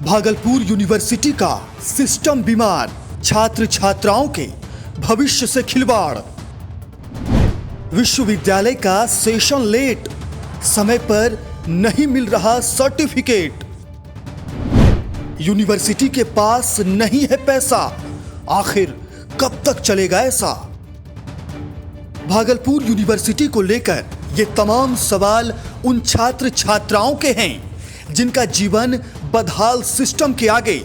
Bhagalpur university का system बीमार, छात्र छात्राओं के भविष्य से खिलवाड़। विश्वविद्यालय का सेशन लेट, समय पर नहीं मिल रहा सर्टिफिकेट। यूनिवर्सिटी के पास नहीं है पैसा, आखिर कब तक चलेगा ऐसा? भागलपुर यूनिवर्सिटी को लेकर ये तमाम सवाल उन छात्र छात्राओं के हैं जिनका जीवन बदहाल सिस्टम के आगे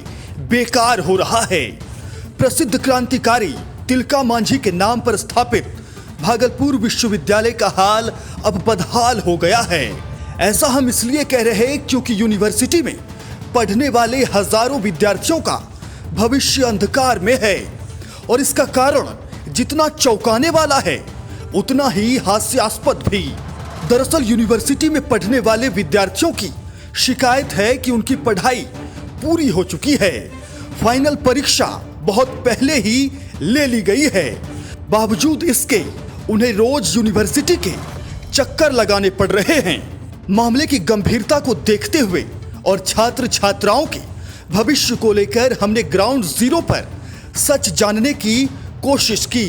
बेकार हो रहा है। प्रसिद्ध क्रांतिकारी तिलका मांझी के नाम पर स्थापित भागलपुर विश्वविद्यालय का हाल अब बदहाल हो गया है। ऐसा हम इसलिए कह रहे हैं क्योंकि यूनिवर्सिटी में पढ़ने वाले हजारों विद्यार्थियों का भविष्य अंधकार में है और इसका कारण जितना चौंकाने वाला है उतना ही हास्यास्पद भी। दरअसल यूनिवर्सिटी में पढ़ने वाले विद्यार्थियों की शिकायत है कि उनकी पढ़ाई पूरी हो चुकी है, फाइनल परीक्षा बहुत पहले ही ले ली गई है। बावजूद इसके उन्हें रोज यूनिवर्सिटी के चक्कर लगाने पड़ रहे हैं। मामले की गंभीरता को देखते हुए और छात्र छात्राओं के भविष्य को लेकर हमने ग्राउंड जीरो पर सच जानने की कोशिश की।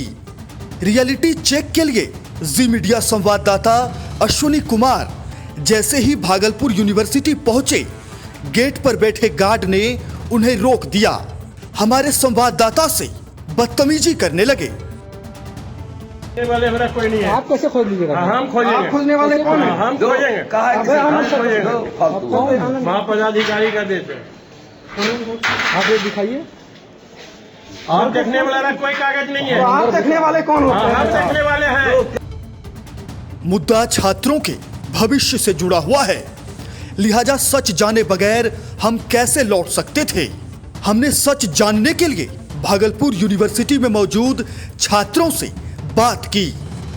रियलिटी चेक के लिए जी मीडिया संवाददाता अश्विनी कुमार जैसे ही भागलपुर यूनिवर्सिटी पहुंचे, गेट पर बैठे गार्ड ने उन्हें रोक दिया। हमारे संवाददाता से बदतमीजी करने लगे। वाले हमारा कोई नहीं है। आप कैसे खोल लीजिएगा? हम खोजेंगे। आप खोलने वाले कौन है? हम खोजेंगे। महापदाधिकारी का देते आप ये दिखाइए। और देखने वाला कोई कागज नहीं है। तो आप देखने वाले कौन होते हैं? हम देखने वाले हैं। मुद्दा छात्रों के भविष्य से जुड़ा हुआ है, लिहाजा सच जाने बगैर हम कैसे लौट सकते थे। हमने सच जानने के लिए भागलपुर यूनिवर्सिटी में मौजूद छात्रों से बात की।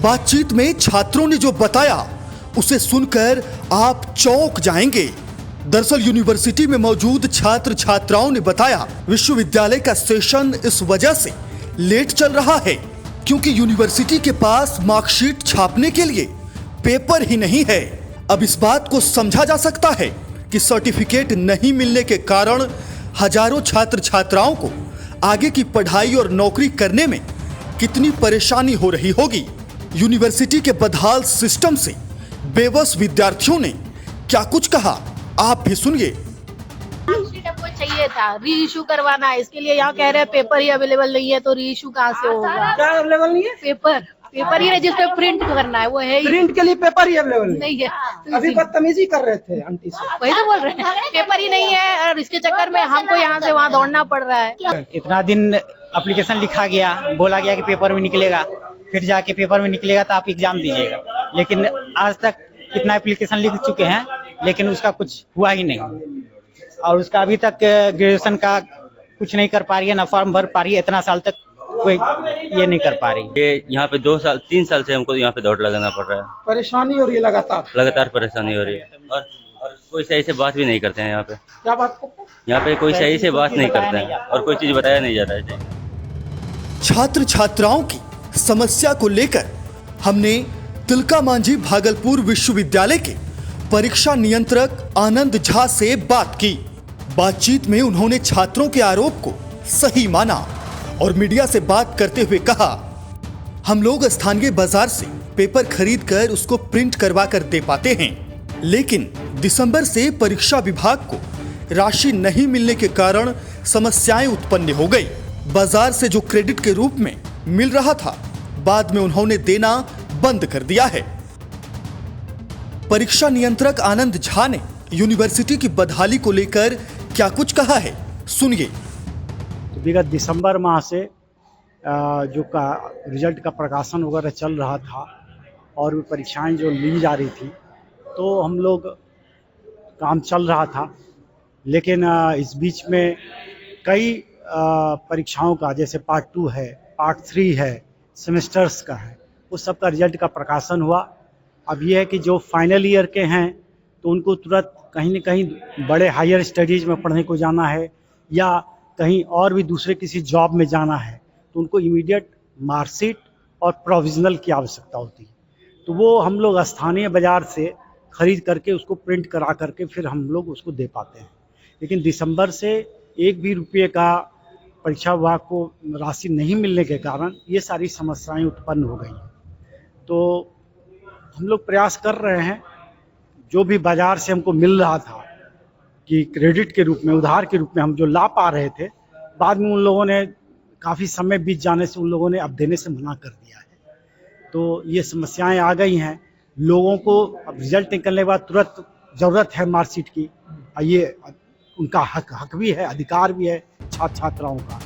बातचीत में छात्रों ने जो बताया उसे सुनकर आप चौंक जाएंगे। दरअसल यूनिवर्सिटी में मौजूद छात्र छात्राओं ने बताया, विश्वविद्यालय का सेशन इस वजह से लेट चल रहा है क्योंकि यूनिवर्सिटी के पास मार्कशीट छापने के लिए पेपर ही नहीं है। अब इस बात को समझा जा सकता है कि सर्टिफिकेट नहीं मिलने के कारण हजारों छात्र छात्राओं को आगे की पढ़ाई और नौकरी करने में कितनी परेशानी हो रही होगी। यूनिवर्सिटी के बदहाल सिस्टम से बेबस विद्यार्थियों ने क्या कुछ कहा, आप भी सुनिए। मार्कशीट आपको चाहिए था, री इशू करवाना है, इसके लिए यहाँ कह रहे हैं पेपर ही अवेलेबल नहीं है, तो री इशू कहाँ से होगा? क्या अवेलेबल नहीं है? पेपर ही रजिस्टर प्रिंट करना है, वो है ही प्रिंट के लिए पेपर ही अवेलेबल नहीं है। तो अभी बदतमीजी कर रहे थे आंटी से। वही तो बोल रहे हैं, पेपर ही नहीं है और इसके चक्कर में हमको यहाँ से वहाँ दौड़ना पड़ रहा है। इतना दिन एप्लीकेशन लिखा गया, बोला गया कि पेपर में निकलेगा, फिर जाके पेपर में निकलेगा तो आप एग्जाम दीजिएगा, लेकिन आज तक कितना एप्लीकेशन लिख चुके हैं लेकिन उसका कुछ हुआ ही नहीं। और उसका अभी तक ग्रेजुएशन का कुछ नहीं कर पा रही है, ना फॉर्म भर पा रही है, इतना साल तक कोई ये नहीं कर पा रही। ये यहाँ पे 2 साल से हमको यहाँ पे दौड़ लगाना पड़ रहा है। परेशानी हो रही है लगातार परेशानी हो रही है और कोई सही से बात भी नहीं करते हैं। यहाँ पे क्या बात करते हैं? यहाँ पे कोई सही से बात नहीं करते हैं और कोई चीज बताया नहीं जाता है। छात्र छात्राओं की समस्या को लेकर हमने तिलका मांझी भागलपुर विश्वविद्यालय के परीक्षा नियंत्रक आनंद झा से बात की। बातचीत में उन्होंने छात्रों के आरोप को सही माना और मीडिया से बात करते हुए कहा, हम लोग स्थानीय बाजार से पेपर खरीद कर उसको प्रिंट करवा कर दे पाते हैं, लेकिन दिसंबर से परीक्षा विभाग को राशि नहीं मिलने के कारण समस्याएं उत्पन्न हो गई। बाजार से जो क्रेडिट के रूप में मिल रहा था, बाद में उन्होंने देना बंद कर दिया है। परीक्षा नियंत्रक आनंद झा ने यूनिवर्सिटी की बदहाली को लेकर क्या कुछ कहा है, सुनिए। विगत दिसंबर माह से जो का रिजल्ट का प्रकाशन वगैरह चल रहा था और परीक्षाएं जो ली जा रही थी, तो हम लोग काम चल रहा था, लेकिन इस बीच में कई परीक्षाओं का, जैसे पार्ट 2 है, पार्ट 3 है, सेमेस्टर्स का है, उस सब का रिजल्ट का प्रकाशन हुआ। अब ये है कि जो फाइनल ईयर के हैं तो उनको तुरंत कहीं न कहीं बड़े हायर स्टडीज़ में पढ़ने को जाना है या कहीं और भी दूसरे किसी जॉब में जाना है, तो उनको इमीडिएट मार्कशीट और प्रोविजनल की आवश्यकता होती है। तो वो हम लोग स्थानीय बाज़ार से ख़रीद करके उसको प्रिंट करा करके फिर हम लोग उसको दे पाते हैं। लेकिन दिसंबर से एक भी रुपये का परीक्षा विभाग को राशि नहीं मिलने के कारण ये सारी समस्याएं उत्पन्न हो गई। तो हम लोग प्रयास कर रहे हैं, जो भी बाजार से हमको मिल रहा था कि क्रेडिट के रूप में, उधार के रूप में हम जो ला पा रहे थे, बाद में उन लोगों ने काफ़ी समय बीत जाने से उन लोगों ने अब देने से मना कर दिया है। तो ये समस्याएं आ गई हैं। लोगों को अब रिजल्ट निकलने के बाद तुरंत ज़रूरत है मार्कशीट की, और ये उनका हक भी है, अधिकार भी है छात्र छात्राओं का।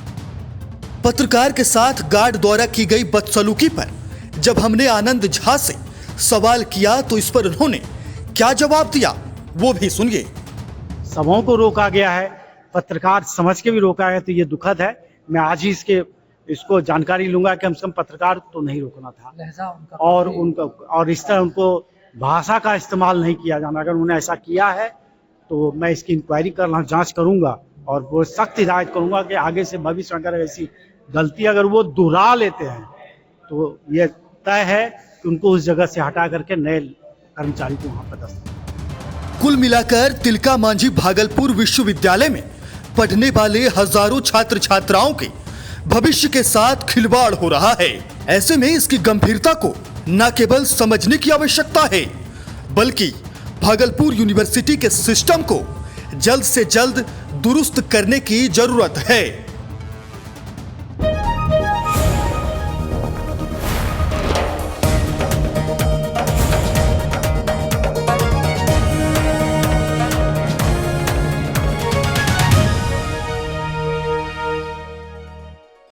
पत्रकार के साथ गार्ड द्वारा की गई बदसलूकी पर जब हमने आनंद झा से सवाल किया तो इस पर उन्होंने क्या जवाब दिया, वो भी सुनिए। सभाओं को रोका गया है, पत्रकार समझ के भी रोका है, तो ये दुखद है। मैं आज ही इसको जानकारी लूंगा कि कम से कम पत्रकार तो नहीं रोकना था, और इस तरह उनको भाषा का इस्तेमाल नहीं किया जाना। अगर उन्होंने ऐसा किया है तो मैं इसकी इंक्वायरी कर रहा हूँ, जांच करूंगा, और वो सख्त हिदायत करूंगा कि आगे से भविष्य में अगर ऐसी गलती अगर वो दोहरा लेते हैं तो ये तय है कि उनको उस जगह से हटा करके नए कर्मचारी को वहाँ पदस्थ। कुल मिलाकर तिलका मांझी भागलपुर विश्वविद्यालय में पढ़ने वाले हजारों छात्र छात्राओं के भविष्य के साथ खिलवाड़ हो रहा है। ऐसे में इसकी गंभीरता को न केवल समझने की आवश्यकता है, बल्कि भागलपुर यूनिवर्सिटी के सिस्टम को जल्द से जल्द दुरुस्त करने की जरूरत है।